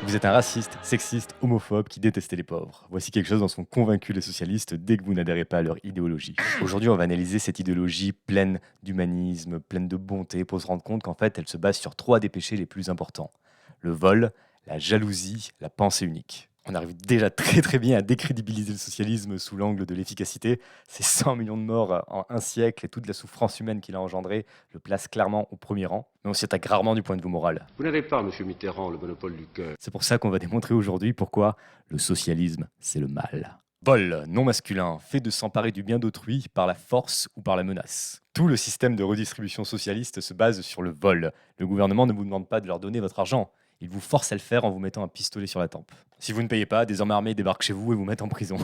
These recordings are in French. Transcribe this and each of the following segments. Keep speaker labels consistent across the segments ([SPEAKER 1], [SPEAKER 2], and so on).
[SPEAKER 1] Vous êtes un raciste, sexiste, homophobe qui détestait les pauvres. Voici quelque chose dont sont convaincus les socialistes dès que vous n'adhérez pas à leur idéologie. Aujourd'hui, on va analyser cette idéologie pleine d'humanisme, pleine de bonté, pour se rendre compte qu'en fait, elle se base sur 3 des péchés les plus importants. Le vol, la jalousie, la pensée unique. On arrive déjà très bien à décrédibiliser le socialisme sous l'angle de l'efficacité. Ces 100 millions de morts en un siècle et toute la souffrance humaine qu'il a engendrée le place clairement au premier rang. Mais on s'y attaque rarement du point de vue moral.
[SPEAKER 2] Vous n'avez pas, monsieur Mitterrand, le monopole du cœur.
[SPEAKER 1] C'est pour ça qu'on va démontrer aujourd'hui pourquoi le socialisme, c'est le mal. Vol, non masculin, fait de s'emparer du bien d'autrui par la force ou par la menace. Tout le système de redistribution socialiste se base sur le vol. Le gouvernement ne vous demande pas de leur donner votre argent. Il vous force à le faire en vous mettant un pistolet sur la tempe. Si vous ne payez pas, des hommes armés débarquent chez vous et vous mettent en prison.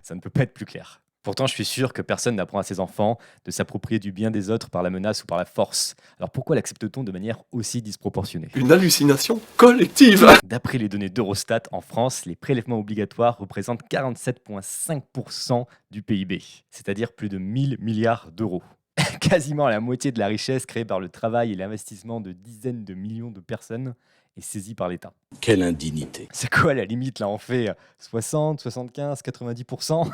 [SPEAKER 1] Ça ne peut pas être plus clair. Pourtant, je suis sûr que personne n'apprend à ses enfants de s'approprier du bien des autres par la menace ou par la force. Alors pourquoi l'accepte-t-on de manière aussi disproportionnée ?
[SPEAKER 3] Une hallucination collective.
[SPEAKER 1] D'après les données d'Eurostat, en France, les prélèvements obligatoires représentent 47,5% du PIB, c'est-à-dire plus de 1000 milliards d'euros. Quasiment la moitié de la richesse créée par le travail et l'investissement de dizaines de millions de personnes est saisie par l'État.
[SPEAKER 4] Quelle indignité.
[SPEAKER 1] C'est quoi la limite là? On fait 60, 75, 90%.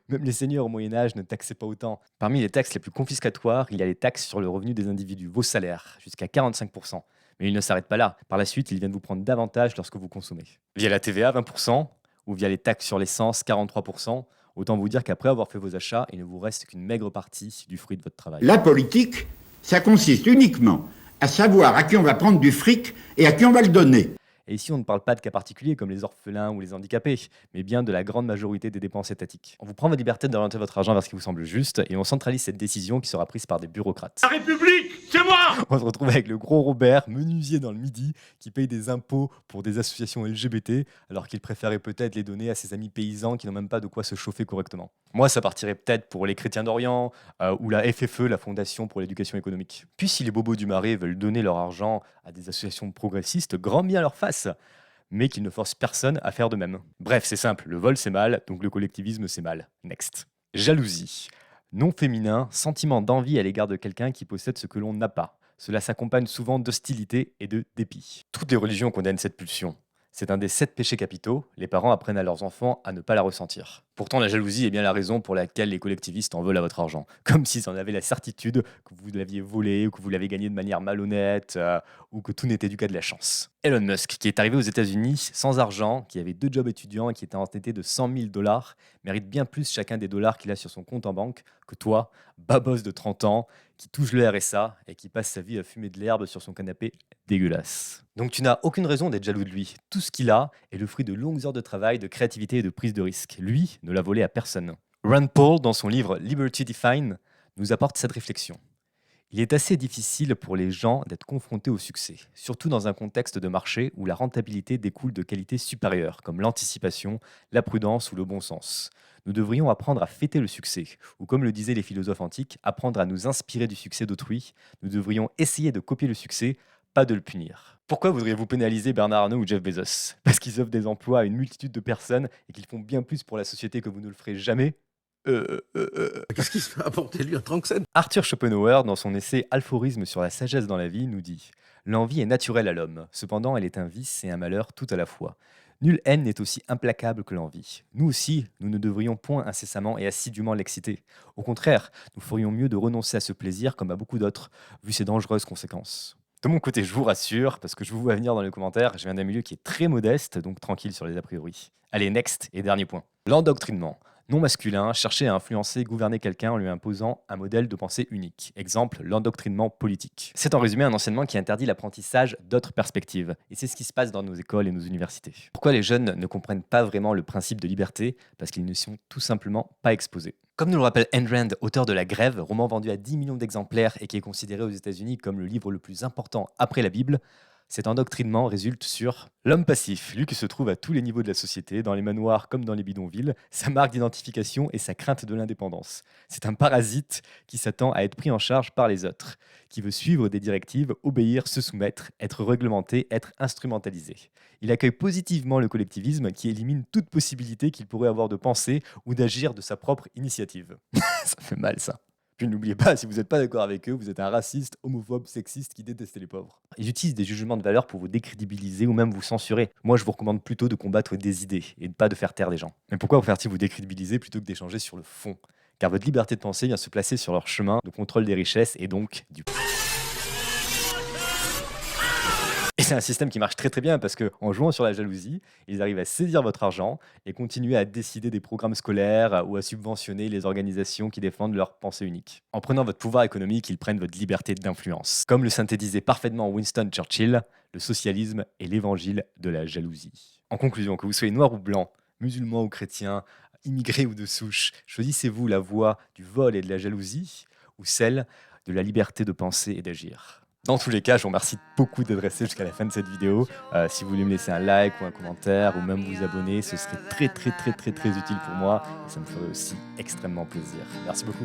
[SPEAKER 1] Même les seigneurs au Moyen-Âge ne taxaient pas autant. Parmi les taxes les plus confiscatoires, il y a les taxes sur le revenu des individus, vos salaires, jusqu'à 45%. Mais ils ne s'arrêtent pas là. Par la suite, ils viennent vous prendre davantage lorsque vous consommez. Via la TVA, 20%, ou via les taxes sur l'essence, 43%. Autant vous dire qu'après avoir fait vos achats, il ne vous reste qu'une maigre partie du fruit de votre travail.
[SPEAKER 5] La politique, ça consiste uniquement à savoir à qui on va prendre du fric et à qui on va le donner.
[SPEAKER 1] Et ici, on ne parle pas de cas particuliers comme les orphelins ou les handicapés, mais bien de la grande majorité des dépenses étatiques. On vous prend votre liberté d'orienter votre argent vers ce qui vous semble juste et on centralise cette décision qui sera prise par des bureaucrates.
[SPEAKER 2] La République, c'est moi!
[SPEAKER 1] On se retrouve avec le gros Robert, menuisier dans le Midi, qui paye des impôts pour des associations LGBT, alors qu'il préférait peut-être les donner à ses amis paysans qui n'ont même pas de quoi se chauffer correctement. Moi, ça partirait peut-être pour les chrétiens d'Orient ou la FFE, la Fondation pour l'éducation économique. Puis si les bobos du Marais veulent donner leur argent à des associations progressistes, grand bien leur face, mais qu'ils ne forcent personne à faire de même. Bref, c'est simple, le vol c'est mal, donc le collectivisme c'est mal. Next. Jalousie. Non féminin, sentiment d'envie à l'égard de quelqu'un qui possède ce que l'on n'a pas. Cela s'accompagne souvent d'hostilité et de dépit. Toutes les religions condamnent cette pulsion. C'est un des 7 péchés capitaux, les parents apprennent à leurs enfants à ne pas la ressentir. Pourtant, la jalousie est bien la raison pour laquelle les collectivistes en veulent à votre argent. Comme s'ils en avaient la certitude que vous l'aviez volé, ou que vous l'avez gagné de manière malhonnête, ou que tout n'était dû qu'à de la chance. Elon Musk, qui est arrivé aux États-Unis sans argent, qui avait 2 jobs étudiants et qui était endetté de 100 000 $, mérite bien plus chacun des dollars qu'il a sur son compte en banque que toi, babos de 30 ans, qui touche le RSA et qui passe sa vie à fumer de l'herbe sur son canapé dégueulasse. Donc tu n'as aucune raison d'être jaloux de lui. Tout ce qu'il a est le fruit de longues heures de travail, de créativité et de prise de risque. Lui ne l'a volé à personne. Rand Paul, dans son livre Liberty Defined, nous apporte cette réflexion. Il est assez difficile pour les gens d'être confrontés au succès, surtout dans un contexte de marché où la rentabilité découle de qualités supérieures, comme l'anticipation, la prudence ou le bon sens. Nous devrions apprendre à fêter le succès, ou comme le disaient les philosophes antiques, apprendre à nous inspirer du succès d'autrui. Nous devrions essayer de copier le succès, pas de le punir. Pourquoi voudriez-vous pénaliser Bernard Arnault ou Jeff Bezos? Parce qu'ils offrent des emplois à une multitude de personnes et qu'ils font bien plus pour la société que vous ne le ferez jamais?
[SPEAKER 4] Qu'est-ce qui se fait apporter lui en tant que scène?
[SPEAKER 1] Arthur Schopenhauer, dans son essai Aphorisme sur la sagesse dans la vie, nous dit « L'envie est naturelle à l'homme, cependant elle est un vice et un malheur tout à la fois. Nulle haine n'est aussi implacable que l'envie. Nous aussi, nous ne devrions point incessamment et assidûment l'exciter. Au contraire, nous ferions mieux de renoncer à ce plaisir comme à beaucoup d'autres, vu ses dangereuses conséquences. » De mon côté, je vous rassure, parce que je vous vois venir dans les commentaires, je viens d'un milieu qui est très modeste, donc tranquille sur les a priori. Allez, next, et dernier point. L'endoctrinement. Non masculin, chercher à influencer, gouverner quelqu'un en lui imposant un modèle de pensée unique. Exemple, l'endoctrinement politique. C'est en résumé un enseignement qui interdit l'apprentissage d'autres perspectives. Et c'est ce qui se passe dans nos écoles et nos universités. Pourquoi les jeunes ne comprennent pas vraiment le principe de liberté? Parce qu'ils ne sont tout simplement pas exposés. Comme nous le rappelle Ayn Rand, auteur de La Grève, roman vendu à 10 millions d'exemplaires et qui est considéré aux États-Unis comme le livre le plus important après la Bible, cet endoctrinement résulte sur l'homme passif, lui qui se trouve à tous les niveaux de la société, dans les manoirs comme dans les bidonvilles, sa marque d'identification et sa crainte de l'indépendance. C'est un parasite qui s'attend à être pris en charge par les autres, qui veut suivre des directives, obéir, se soumettre, être réglementé, être instrumentalisé. Il accueille positivement le collectivisme qui élimine toute possibilité qu'il pourrait avoir de penser ou d'agir de sa propre initiative. Ça fait mal ça. Puis n'oubliez pas, si vous n'êtes pas d'accord avec eux, vous êtes un raciste, homophobe, sexiste qui déteste les pauvres. Ils utilisent des jugements de valeur pour vous décrédibiliser ou même vous censurer. Moi, je vous recommande plutôt de combattre des idées et pas de faire taire des gens. Mais pourquoi faire-ils vous décrédibiliser plutôt que d'échanger sur le fond? Car votre liberté de penser vient se placer sur leur chemin de contrôle des richesses et donc du... Et c'est un système qui marche très très bien parce qu'en jouant sur la jalousie, ils arrivent à saisir votre argent et continuer à décider des programmes scolaires ou à subventionner les organisations qui défendent leur pensée unique. En prenant votre pouvoir économique, ils prennent votre liberté d'influence. Comme le synthétisait parfaitement Winston Churchill, le socialisme est l'évangile de la jalousie. En conclusion, que vous soyez noir ou blanc, musulman ou chrétien, immigré ou de souche, choisissez-vous la voie du vol et de la jalousie ou celle de la liberté de penser et d'agir? Dans tous les cas, je vous remercie beaucoup d'être resté jusqu'à la fin de cette vidéo. Si vous voulez me laisser un like ou un commentaire ou même vous abonner, ce serait très utile pour moi et ça me ferait aussi extrêmement plaisir. Merci beaucoup.